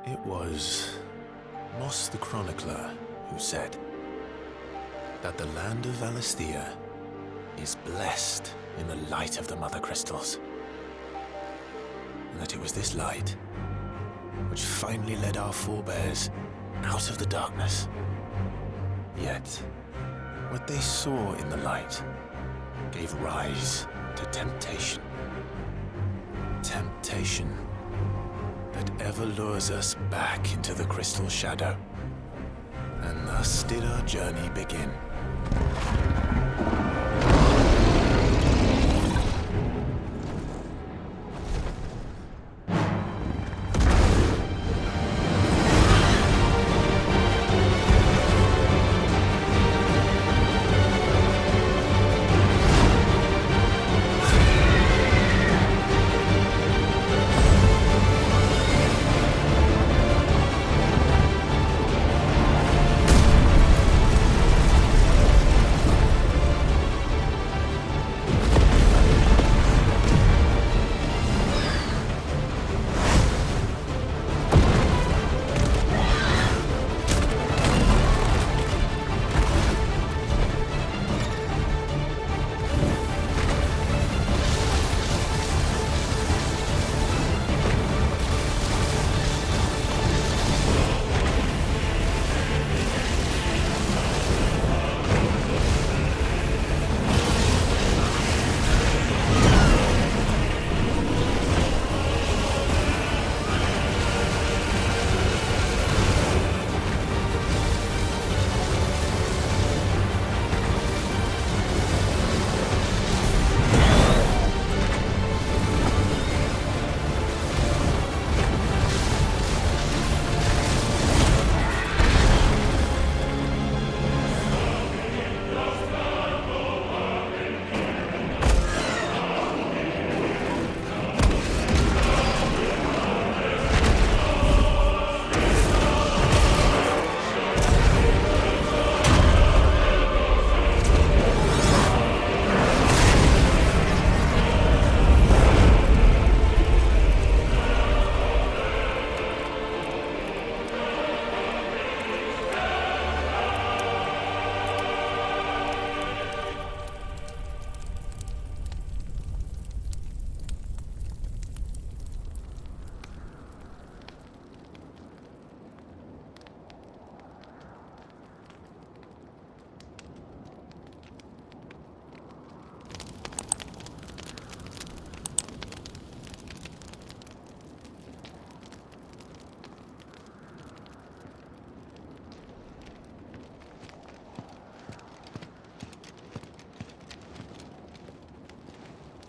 It was Moss the Chronicler who said that the land of Valisthea is blessed in the light of the Mother Crystals. And that it was this light which finally led our forebears out of the darkness. Yet, what they saw in the light gave rise to temptation. Temptation that ever lures us back into the crystal shadow. And thus did our journey begin.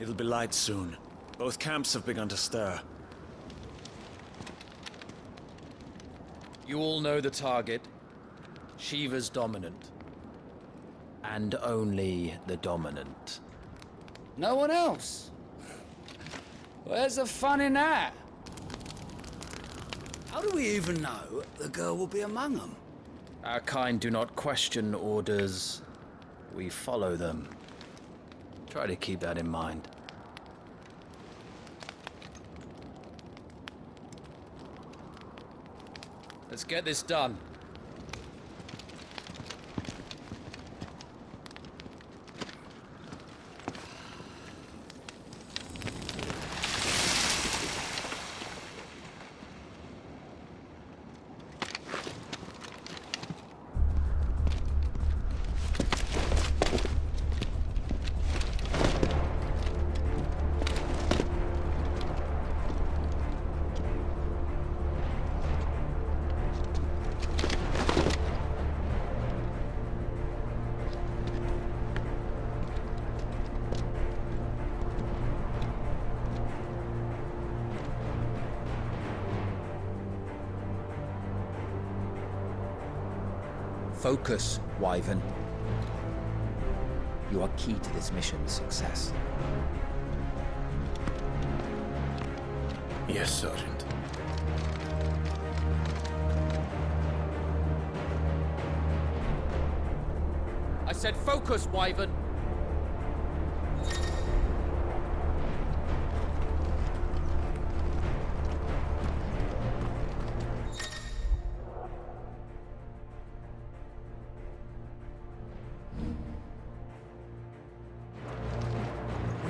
It'll be light soon. Both camps have begun to stir. You all know the target. Shiva's dominant. And only the dominant. No one else? Where's the fun in that? How do we even know the girl will be among them? Our kind do not question orders. We follow them. Try to keep that in mind. Let's get this done. Focus, Wyvern. You are key to this mission's success. Yes, Sergeant. I said focus, Wyvern.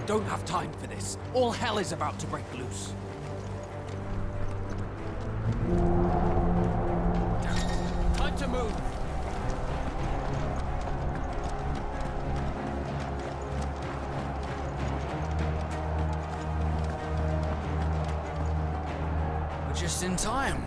don't have time for this. All hell is about to break loose. Time to move. We're just in time.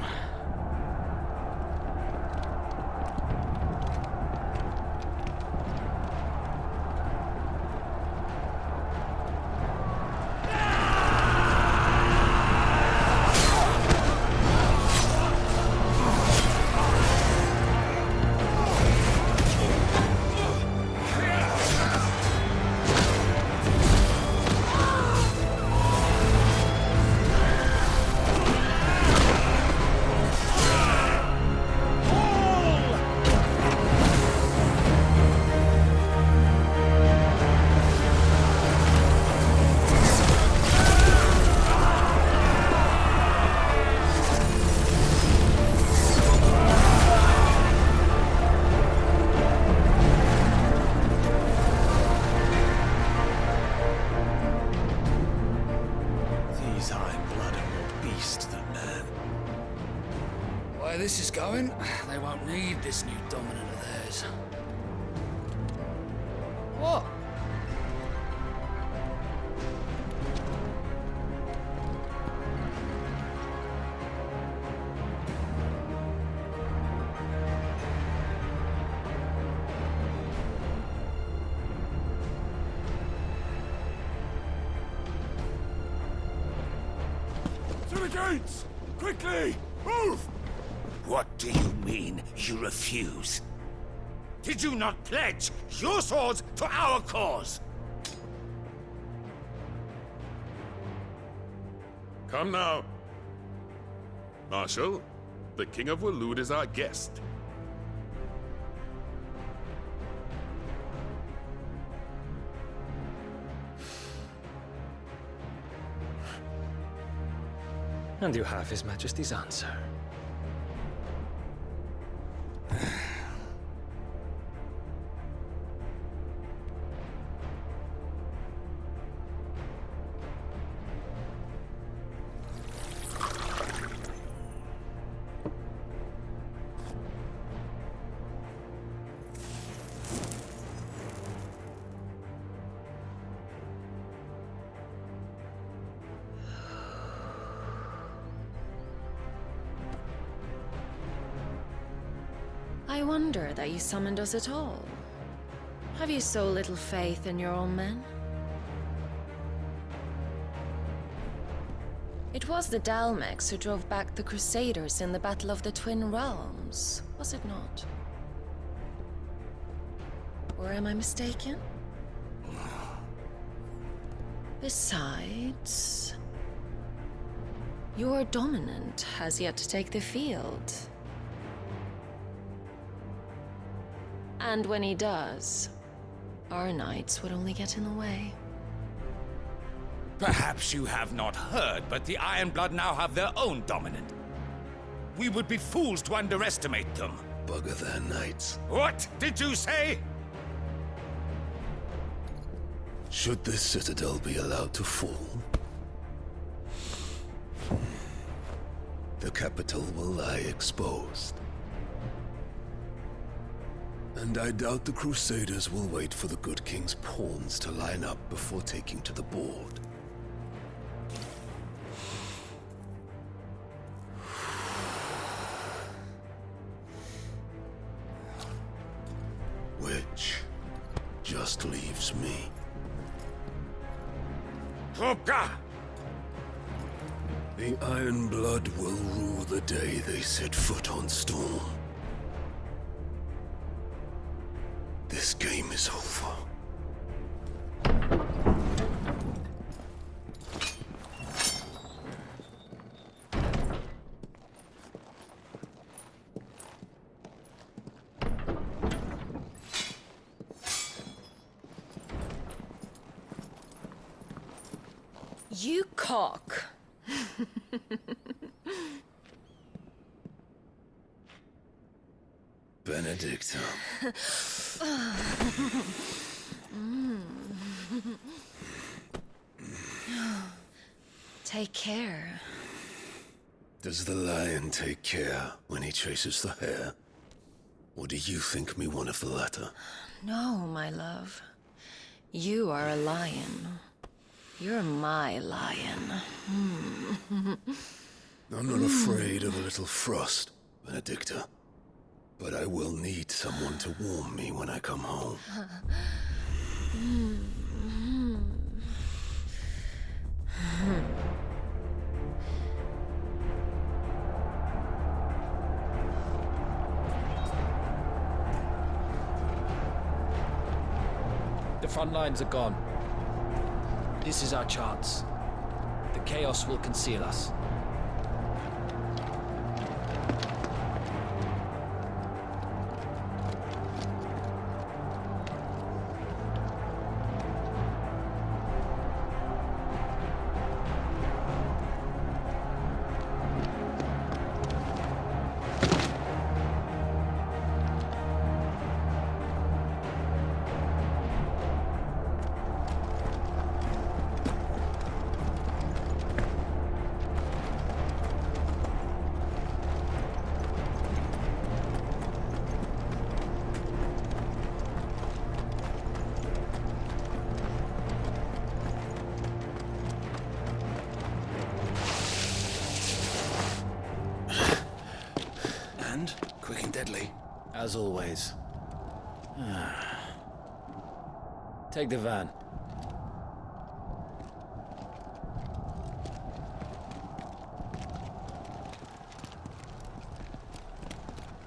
This is going, they won't need this new dominant of theirs. What? To the gates! Quickly! Move! What do you mean, you refuse? Did you not pledge your swords to our cause? Come now. Marshal, the King of Waloed is our guest. And you have His Majesty's answer. I wonder that you summoned us at all. Have you so little faith in your own men? It was the Dalmex who drove back the Crusaders in the Battle of the Twin Realms, was it not? Or am I mistaken? Besides, your dominant has yet to take the field. And when he does, our knights would only get in the way. Perhaps you have not heard, but the Ironblood now have their own dominant. We would be fools to underestimate them. Bugger their knights. What did you say? Should this citadel be allowed to fall, the capital will lie exposed. And I doubt the Crusaders will wait for the good king's pawns to line up before taking to the board. Which just leaves me. Hoka! The Ironblood will rue the day they set foot on Storm. This game is over. You cock. Benedictum. Take care. Does the lion take care when he chases the hare? Or do you think me one of the latter? No, my love. You are a lion. You're my lion. I'm not afraid of a little frost, Benedicta. But I will need someone to warm me when I come home. The front lines are gone. This is our chance. The chaos will conceal us. Quick and deadly. As always. Take the van.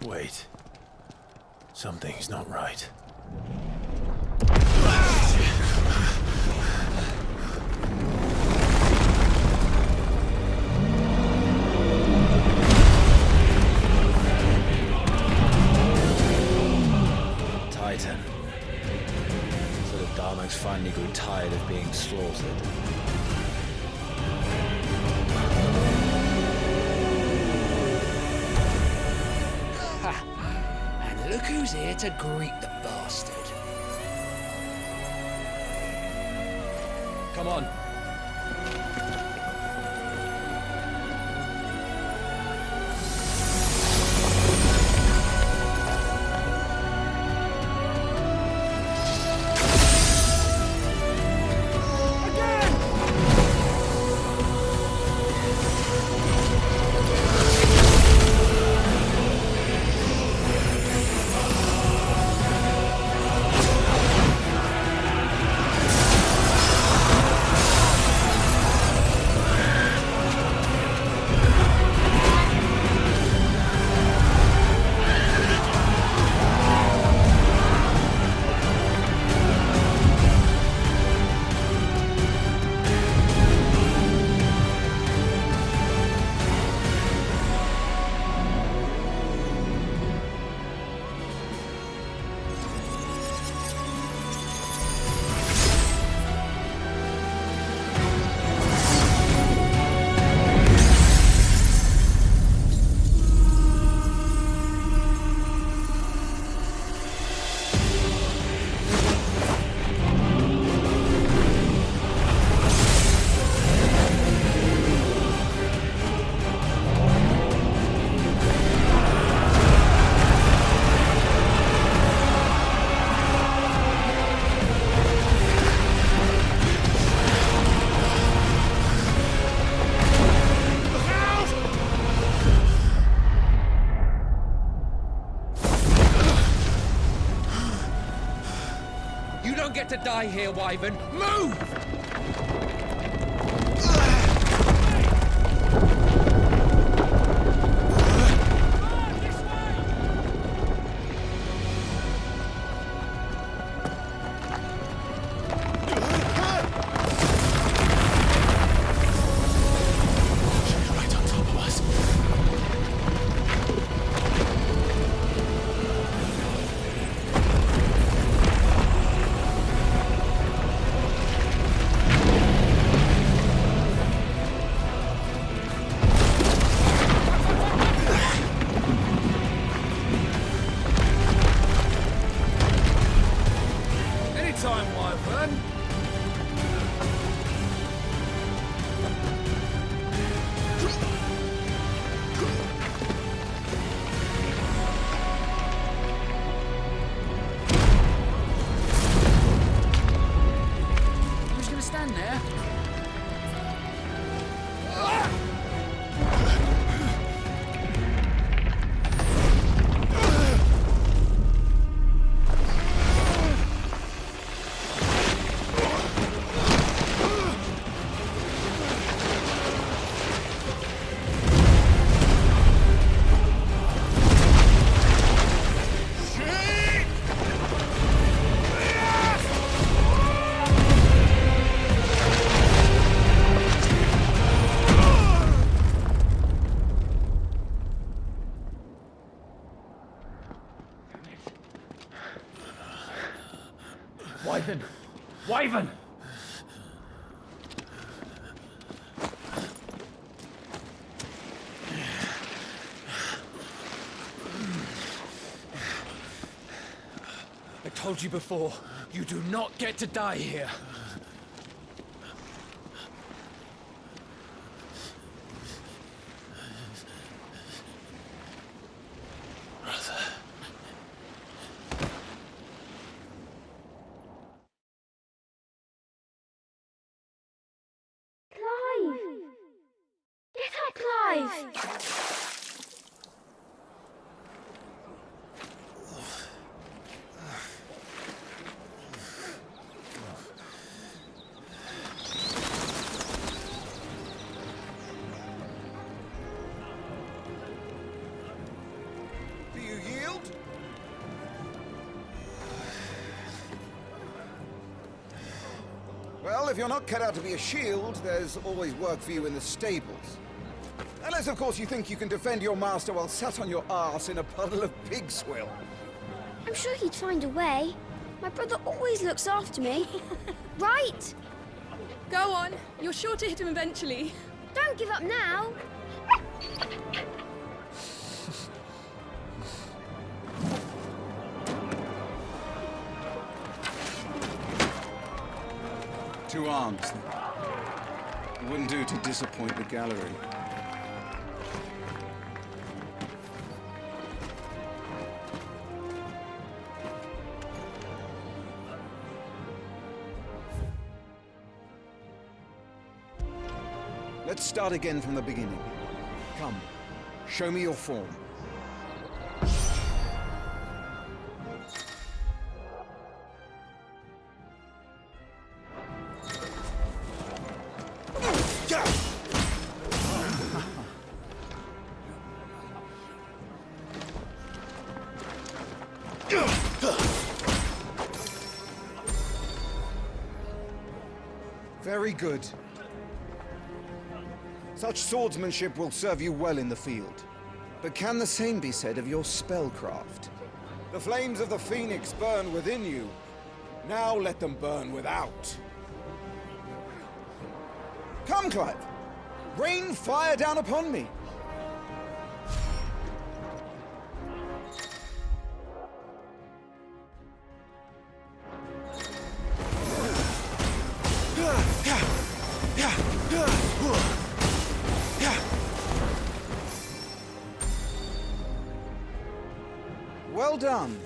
Wait. Something's not right. Titan. So the Darmaks finally grew tired of being slaughtered. And look who's here to greet the bastard. Come on. You don't get to die here, Wyvern. Move! Right on top of us. Wyvern! Wyvern! I told you before, you do not get to die here. Do you yield? Well, if you're not cut out to be a shield, there's always work for you in the stables. Unless, of course, you think you can defend your master while sat on your arse in a puddle of pig swill. I'm sure he'd find a way. My brother always looks after me. Right? Go on. You're sure to hit him eventually. Don't give up now. Two arms, then. It wouldn't do to disappoint the gallery. Let's start again from the beginning. Come, show me your form. Very good. Such swordsmanship will serve you well in the field. But can the same be said of your spellcraft? The flames of the Phoenix burn within you. Now let them burn without. Come, Clive. Rain fire down upon me. Well done.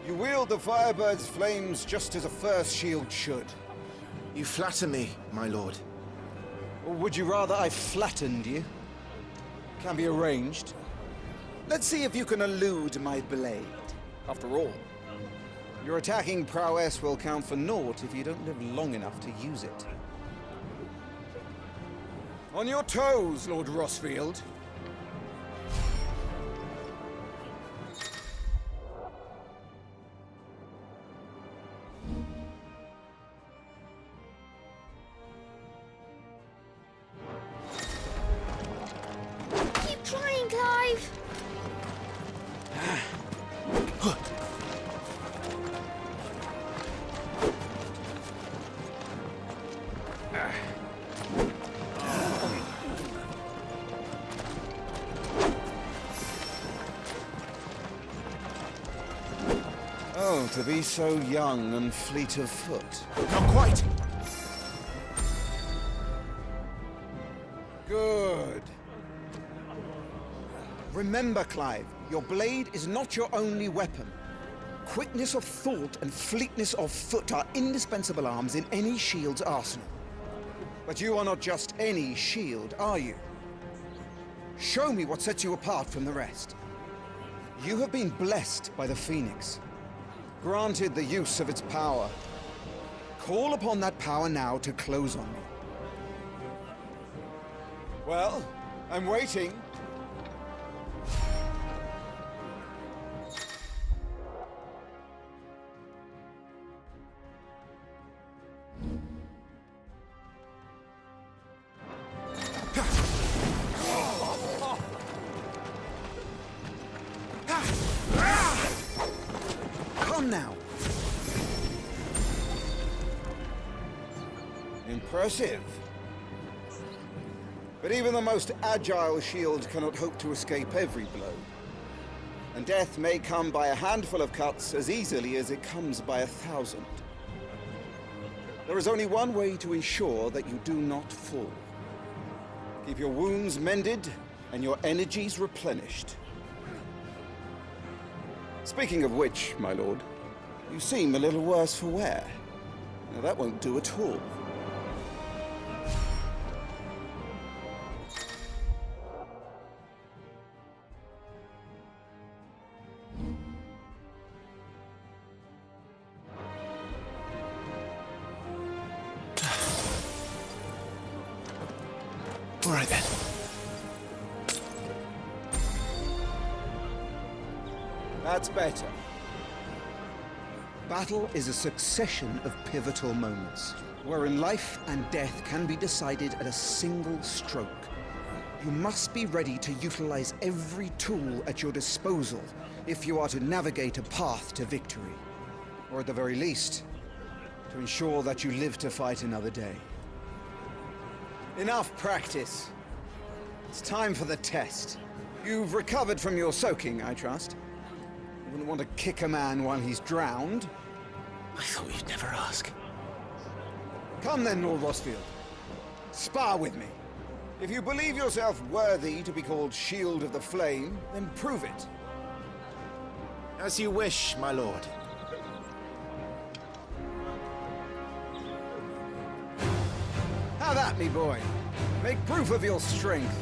You wield the Firebird's flames just as a first shield should. You flatter me, my lord. Or would you rather I flattened you? Can be arranged. Let's see if you can elude my blade. After all, your attacking prowess will count for naught if you don't live long enough to use it. On your toes, Lord Rossfield. Keep trying, Clive. Oh, to be so young and fleet of foot. Not quite! Good. Remember, Clive, your blade is not your only weapon. Quickness of thought and fleetness of foot are indispensable arms in any shield's arsenal. But you are not just any shield, are you? Show me what sets you apart from the rest. You have been blessed by the Phoenix, granted the use of its power. Call upon that power now to close on me. Well, I'm waiting. Come now. Impressive. But even the most agile shield cannot hope to escape every blow. And death may come by a handful of cuts as easily as it comes by 1,000. There is only one way to ensure that you do not fall. Keep your wounds mended and your energies replenished. Speaking of which, my lord, you seem a little worse for wear. Now that won't do at all. All right then. That's better. Battle is a succession of pivotal moments, wherein life and death can be decided at a single stroke. You must be ready to utilize every tool at your disposal if you are to navigate a path to victory. Or at the very least, to ensure that you live to fight another day. Enough practice. It's time for the test. You've recovered from your soaking, I trust. You wouldn't want to kick a man while he's drowned. I thought you'd never ask. Come then, Lord Rosfield. Spar with me. If you believe yourself worthy to be called Shield of the Flame, then prove it. As you wish, my lord. Have at me, boy. Make proof of your strength.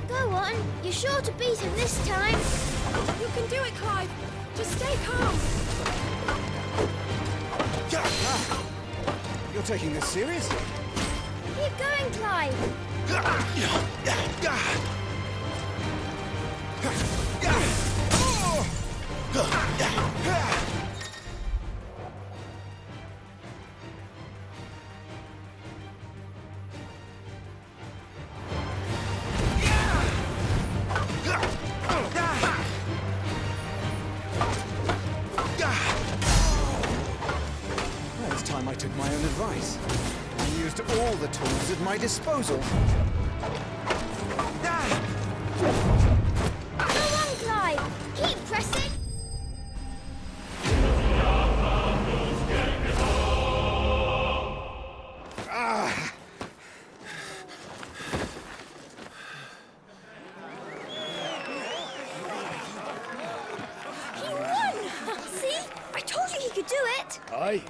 Go on. You're sure to beat him this time. You can do it, Clive. Just stay calm. Ah, you're taking this seriously? Keep going, Clive. Well, it's time I took my own advice and used all the tools at my disposal. Go on, Clive. Keep pressing. He won! See? I told you he could do it. Aye.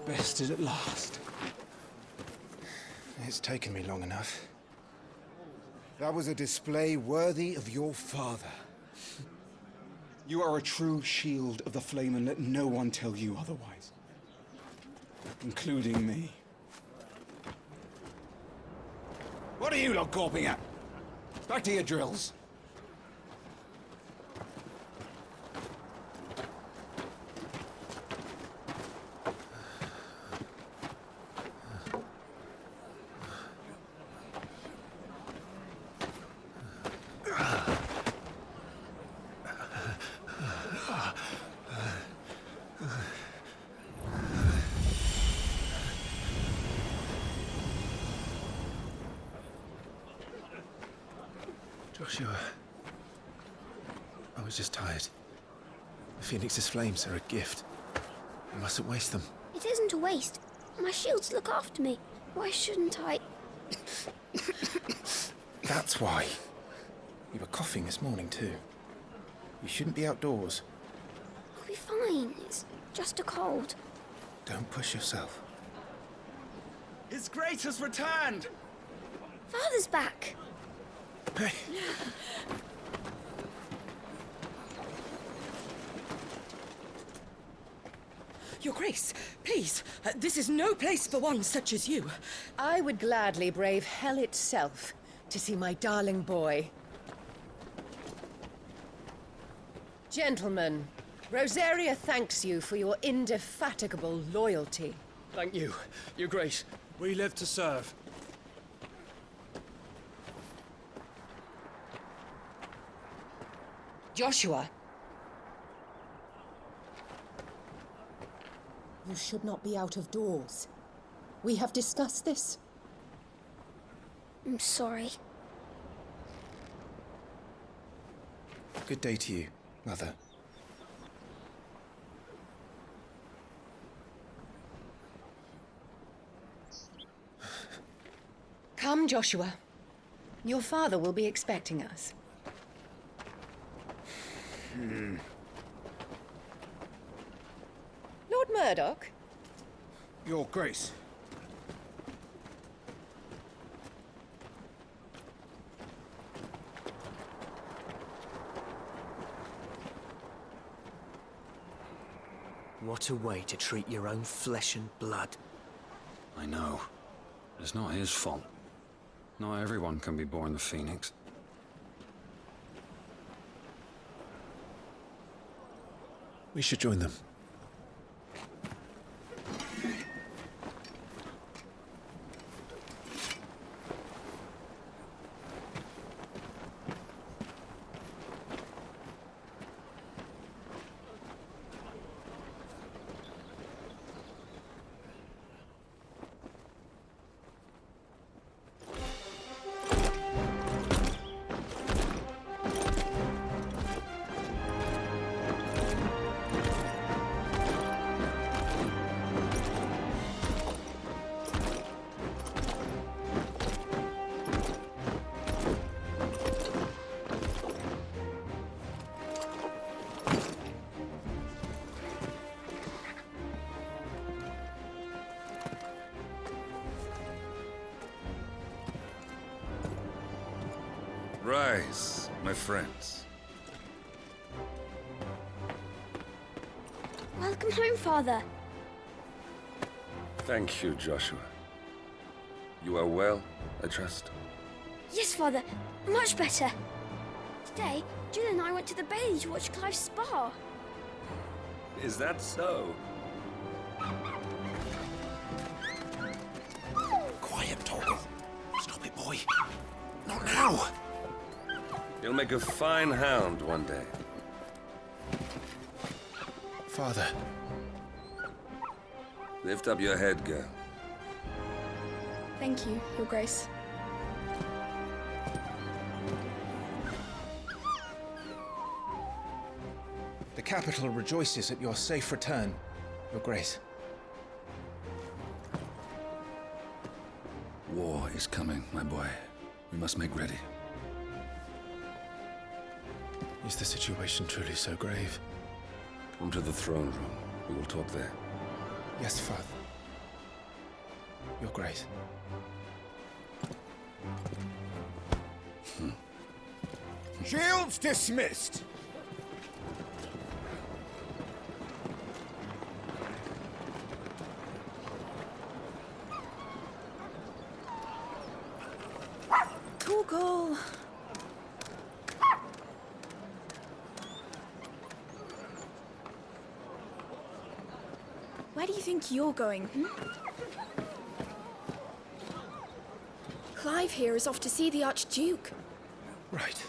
Bested at last. It's taken me long enough. That was a display worthy of your father. You are a true shield of the flame, and let no one tell you otherwise. Including me. What are you lot gawping at? Back to your drills. Joshua, I was just tired. The Phoenix's flames are a gift. I mustn't waste them. It isn't a waste. My shields look after me. Why shouldn't I? That's why. You were coughing this morning too. You shouldn't be outdoors. I'll be fine. It's just a cold. Don't push yourself. His Grace has returned! Father's back. Hey. Your Grace, please, this is no place for one such as you. I would gladly brave hell itself to see my darling boy. Gentlemen, Rosaria thanks you for your indefatigable loyalty. Thank you, Your Grace. We live to serve. Joshua! You should not be out of doors. We have discussed this. I'm sorry. Good day to you, Mother. Come, Joshua. Your father will be expecting us. Lord Murdoch? Your Grace. What a way to treat your own flesh and blood. I know. It's not his fault. Not everyone can be born the Phoenix. We should join them. Rise, my friends. Welcome home, Father. Thank you, Joshua. You are well, I trust? Yes, Father. Much better. Today, Jill and I went to the Bailey to watch Clive's spa. Is that so? Quiet, Torgal. Stop it, boy. Not now. You'll make a fine hound one day. Father. Lift up your head, girl. Thank you, Your Grace. The capital rejoices at your safe return, Your Grace. War is coming, my boy. We must make ready. Is the situation truly so grave? Come to the throne room. We will talk there. Yes, Father. Your Grace. Shields dismissed! Torgal. Where do you think you're going? Clive here is off to see the Archduke. Right.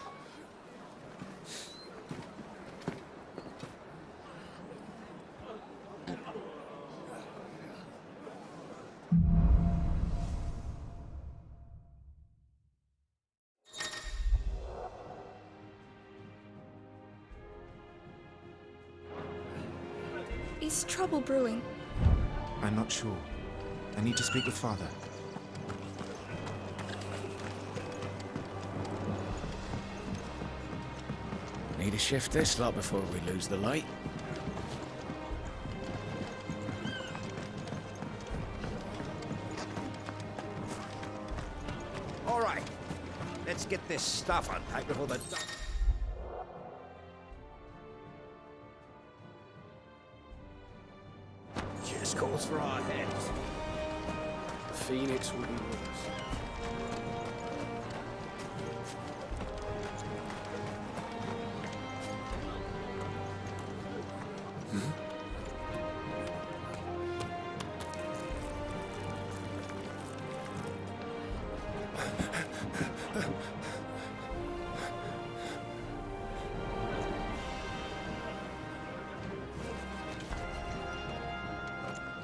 Is trouble brewing? I'm not sure. I need to speak with Father. Need to shift this lot before we lose the light. All right. Let's get this stuff unpacked before the... Just calls for our heads. The Phoenix will be with us.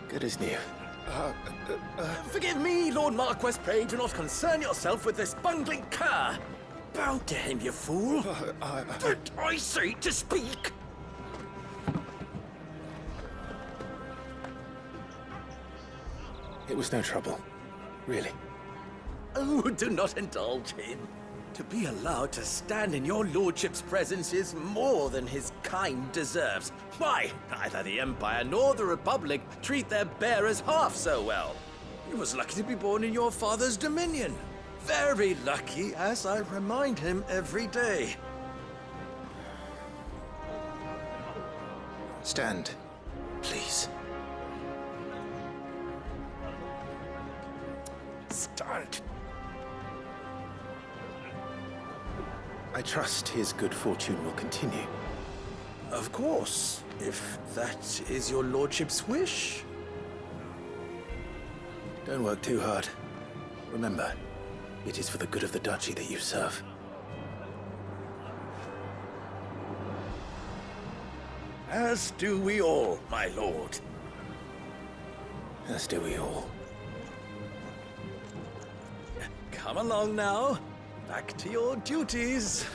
Good as new. Forgive me, Lord Marquess. Pray do not concern yourself with this bungling cur. Bow to him, you fool. But I say to speak. It was no trouble. Really. Oh, do not indulge him. To be allowed to stand in your lordship's presence is more than his kind deserves. Why, neither the Empire nor the Republic treat their bearers half so well. He was lucky to be born in your father's dominion. Very lucky, as I remind him every day. Stand, please. Stand. I trust his good fortune will continue. Of course, if that is your lordship's wish. Don't work too hard. Remember, it is for the good of the duchy that you serve. As do we all, my lord. As do we all. Come along now. Back to your duties.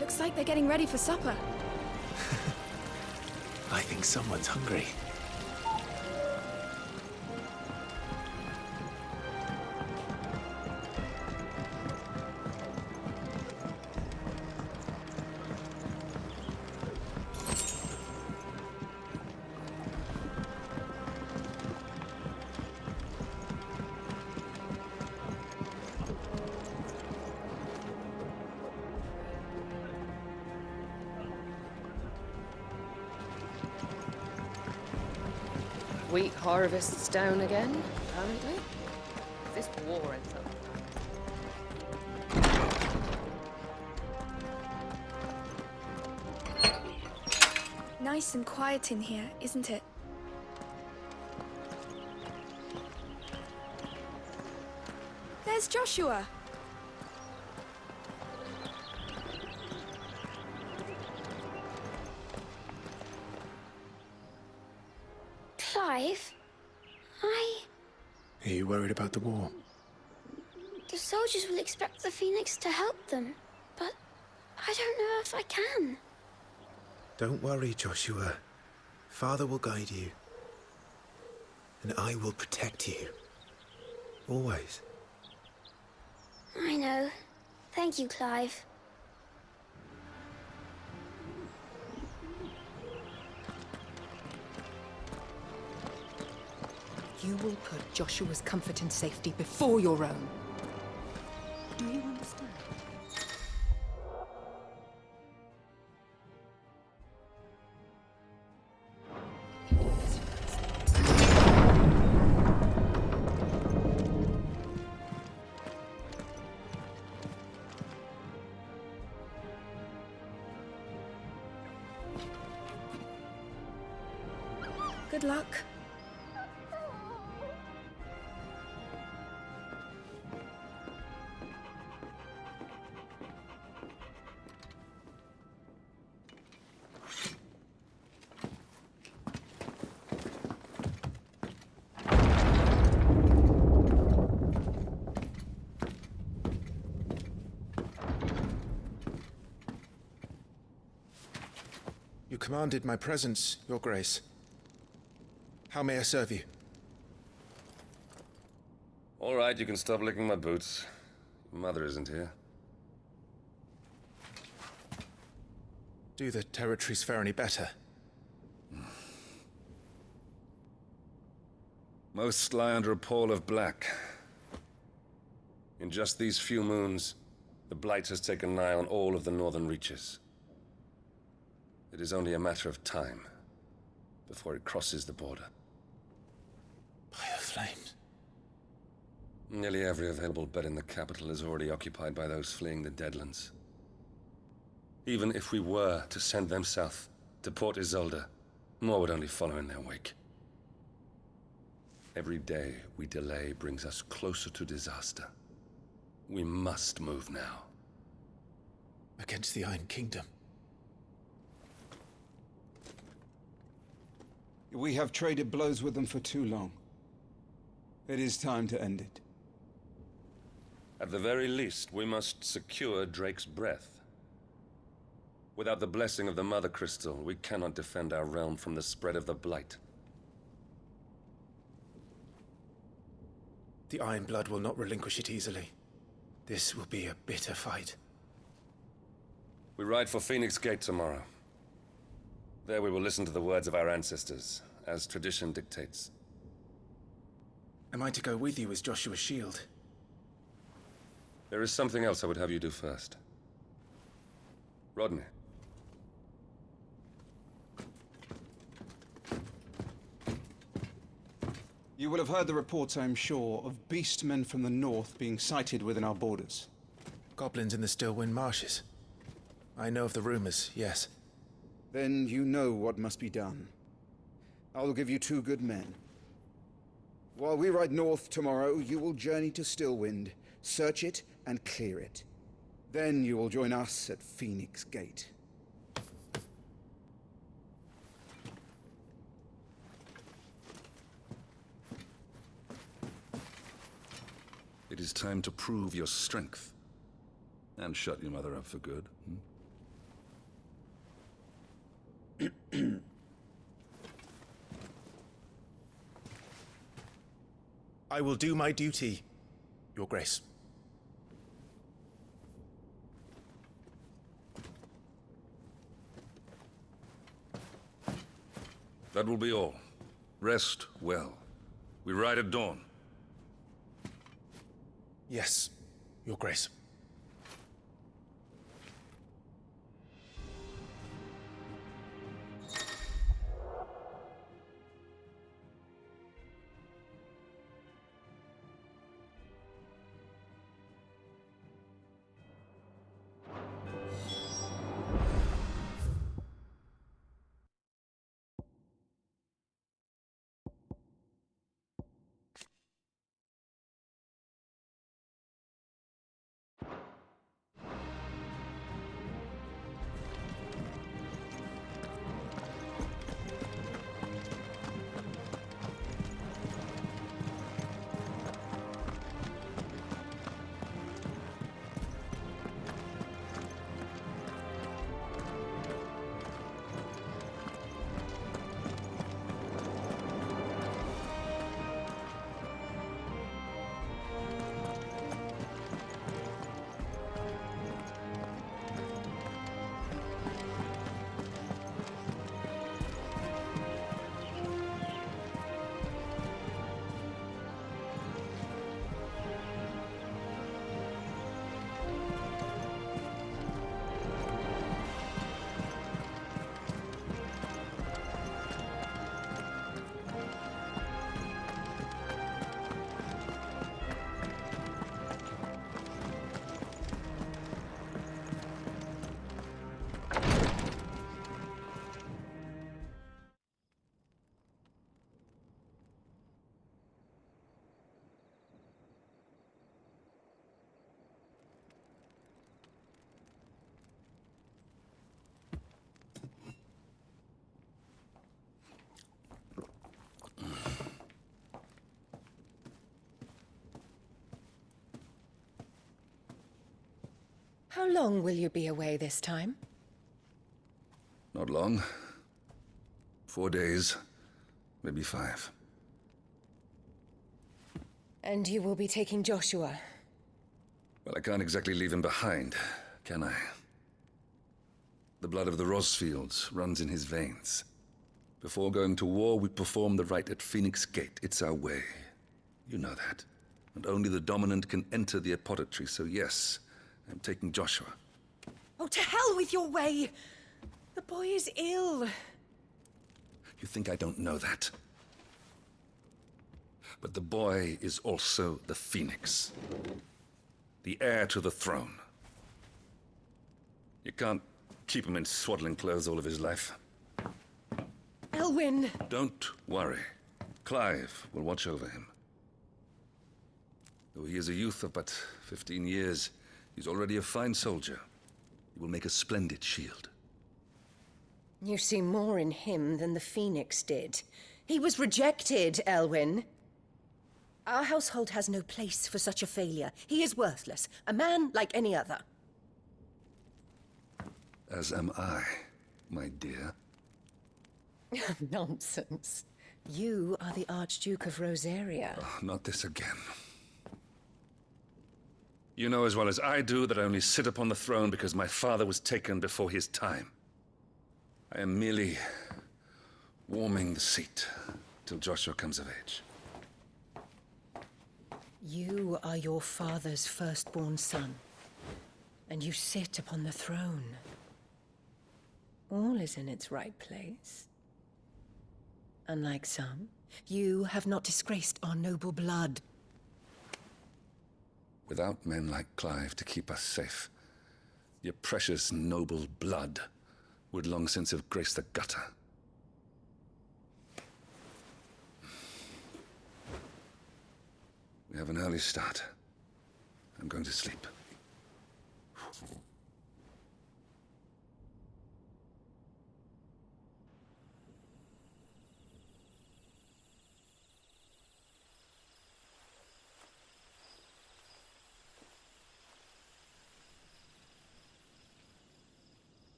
Looks like they're getting ready for supper. I think someone's hungry. Wheat harvests down again, apparently. This war ends up. Nice and quiet in here, isn't it? There's Joshua. Clive, Are you worried about the war? the soldiers will expect the Phoenix to help them, but I don't know if I can. Don't worry, Joshua. Father will guide you. And I will protect you. Always. I know. Thank you, Clive. You will put Joshua's comfort and safety before your own. Do you understand? Good luck. You commanded my presence, Your Grace. How may I serve you? All right, you can stop licking my boots. Your mother isn't here. Do the territories fare any better? Most lie under a pall of black. In just these few moons, the Blight has taken nigh on all of the northern reaches. It is only a matter of time before it crosses the border. By the flames. Nearly every available bed in the capital is already occupied by those fleeing the Deadlands. Even if we were to send them south, to Port Isolde, more would only follow in their wake. Every day we delay brings us closer to disaster. We must move now. Against the Iron Kingdom. We have traded blows with them for too long. It is time to end it. At the very least, we must secure Drake's breath. Without the blessing of the Mother Crystal, we cannot defend our realm from the spread of the Blight. The Iron Blood will not relinquish it easily. This will be a bitter fight. We ride for Phoenix Gate tomorrow. There we will listen to the words of our ancestors, as tradition dictates. Am I to go with you as Joshua's shield? There is something else I would have you do first. Rodney. You will have heard the reports, I am sure, of beastmen from the north being sighted within our borders. Goblins in the Stillwind Marshes. I know of the rumors, yes. Then you know what must be done. I will give you 2 good men. While we ride north tomorrow, you will journey to Stillwind, search it and clear it. Then you will join us at Phoenix Gate. It is time to prove your strength. And shut your mother up for good. I will do my duty, Your Grace. That will be all. Rest well. We ride at dawn. Yes, Your Grace. How long will you be away this time? Not long. 4 days, maybe 5. And you will be taking Joshua? Well, I can't exactly leave him behind, can I? The blood of the Rosfields runs in his veins. Before going to war, we perform the rite at Phoenix Gate. It's our way. You know that. And only the dominant can enter the apothecary, so yes, I'm taking Joshua. Oh, to hell with your way! The boy is ill. You think I don't know that? But the boy is also the Phoenix. The heir to the throne. You can't keep him in swaddling clothes all of his life. Elwyn! Don't worry. Clive will watch over him. Though he is a youth of but 15 years, he's already a fine soldier. He will make a splendid shield. You see more in him than the Phoenix did. He was rejected, Elwyn. Our household has no place for such a failure. He is worthless, a man like any other. As am I, my dear. Nonsense. You are the Archduke of Rosaria. Oh, not this again. You know as well as I do that I only sit upon the throne because my father was taken before his time. I am merely warming the seat till Joshua comes of age. You are your father's firstborn son, and you sit upon the throne. All is in its right place. Unlike some, you have not disgraced our noble blood. Without men like Clive to keep us safe, your precious noble blood would long since have graced the gutter. We have an early start. I'm going to sleep.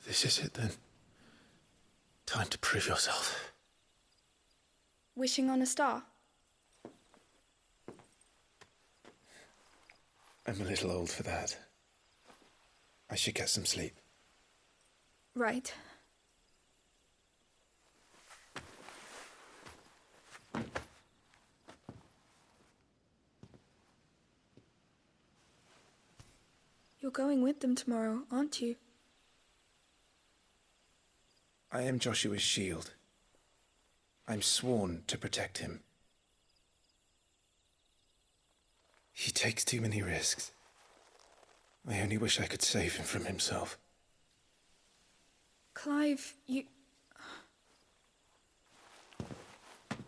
This is it then. Time to prove yourself. Wishing on a star? I'm a little old for that. I should get some sleep. Right. You're going with them tomorrow, aren't you? I am Joshua's shield. I'm sworn to protect him. He takes too many risks. I only wish I could save him from himself. Clive, you...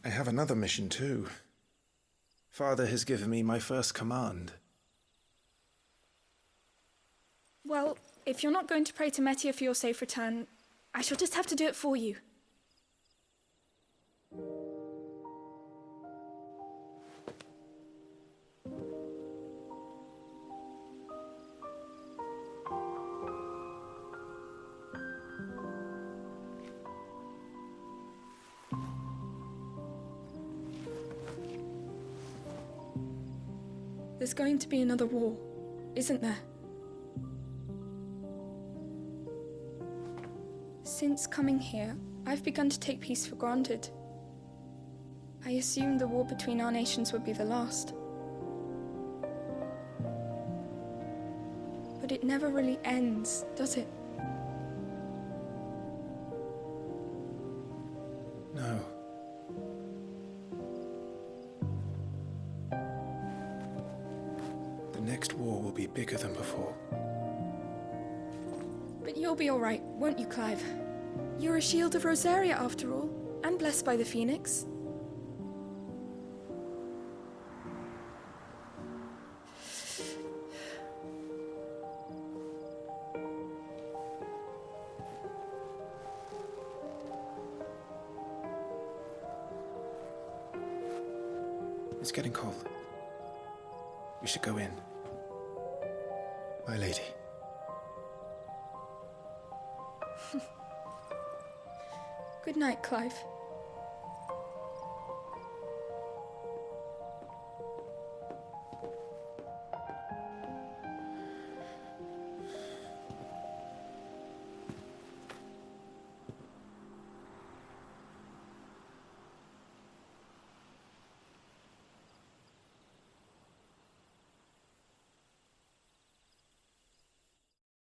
I have another mission too. Father has given me my first command. Well, if you're not going to pray to Metia for your safe return, I shall just have to do it for you. There's going to be another war, isn't there? Since coming here, I've begun to take peace for granted. I assumed the war between our nations would be the last. But it never really ends, does it? No. The next war will be bigger than before. But you'll be all right, won't you, Clive? You're a shield of Rosaria, after all, and blessed by the Phoenix. It's getting cold. We should go in. My lady. Good night, Clive.